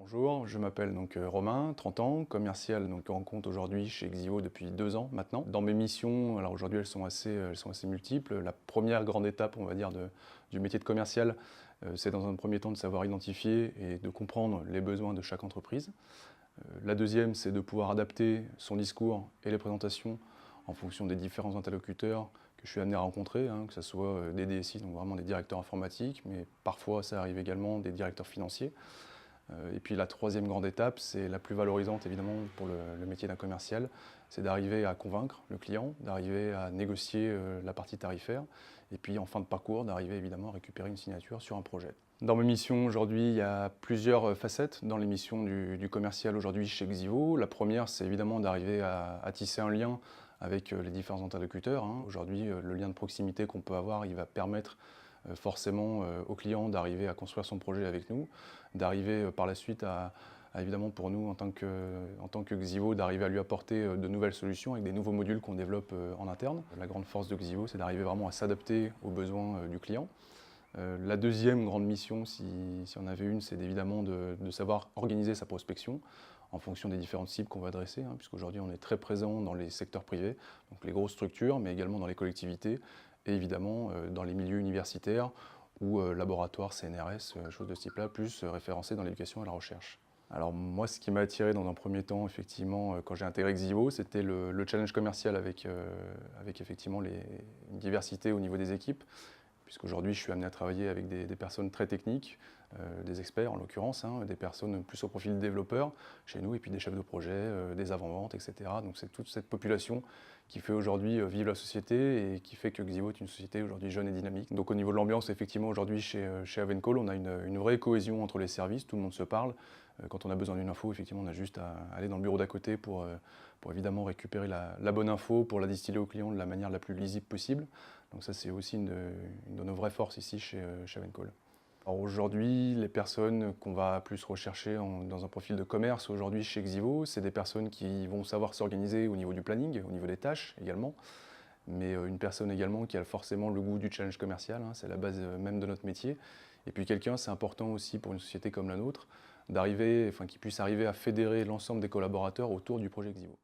Bonjour, je m'appelle donc Romain, 30 ans, commercial donc en compte aujourd'hui chez Xivo depuis 2 ans maintenant. Dans mes missions, alors aujourd'hui elles sont assez multiples. La première grande étape, on va dire, du métier de commercial, c'est dans un premier temps de savoir identifier et de comprendre les besoins de chaque entreprise. La deuxième, c'est de pouvoir adapter son discours et les présentations en fonction des différents interlocuteurs que je suis amené à rencontrer, que ce soit des DSI, donc vraiment des directeurs informatiques, mais parfois ça arrive également des directeurs financiers. Et puis la troisième grande étape, c'est la plus valorisante évidemment pour le métier d'un commercial, c'est d'arriver à convaincre le client, d'arriver à négocier la partie tarifaire, et puis en fin de parcours, d'arriver évidemment à récupérer une signature sur un projet. Dans mes missions aujourd'hui, il y a plusieurs facettes dans les missions du commercial aujourd'hui chez Xivo. La première, c'est évidemment d'arriver à tisser un lien avec les différents interlocuteurs. Aujourd'hui, le lien de proximité qu'on peut avoir, il va permettre forcément au client d'arriver à construire son projet avec nous, d'arriver par la suite évidemment pour nous en tant que Xivo, d'arriver à lui apporter de nouvelles solutions avec des nouveaux modules qu'on développe en interne. La grande force de Xivo, c'est d'arriver vraiment à s'adapter aux besoins du client. La deuxième grande mission, si on avait une, c'est évidemment de savoir organiser sa prospection en fonction des différentes cibles qu'on va adresser, puisqu'aujourd'hui on est très présent dans les secteurs privés, donc les grosses structures, mais également dans les collectivités, et évidemment dans les milieux universitaires ou laboratoires, CNRS, choses de ce type-là, plus référencés dans l'éducation et la recherche. Alors moi, ce qui m'a attiré dans un premier temps, effectivement, quand j'ai intégré Xivo, c'était le challenge commercial avec effectivement une diversité au niveau des équipes, puisqu'aujourd'hui je suis amené à travailler avec des personnes très techniques, des experts en l'occurrence, des personnes plus au profil développeurs chez nous, et puis des chefs de projet, des avant-ventes, etc. Donc c'est toute cette population qui fait aujourd'hui vivre la société et qui fait que Xivo est une société aujourd'hui jeune et dynamique. Donc au niveau de l'ambiance, effectivement, aujourd'hui chez Avencoll, on a une vraie cohésion entre les services, tout le monde se parle. Quand on a besoin d'une info, effectivement, on a juste à aller dans le bureau d'à côté pour évidemment récupérer la bonne info, pour la distiller au client de la manière la plus lisible possible. Donc ça, c'est aussi une de nos vraies forces ici chez Avencoll. Alors aujourd'hui, les personnes qu'on va plus rechercher dans un profil de commerce aujourd'hui chez Xivo, c'est des personnes qui vont savoir s'organiser au niveau du planning, au niveau des tâches également, mais une personne également qui a forcément le goût du challenge commercial, c'est la base même de notre métier. Et puis quelqu'un, c'est important aussi pour une société comme la nôtre, qui puisse arriver à fédérer l'ensemble des collaborateurs autour du projet Xivo.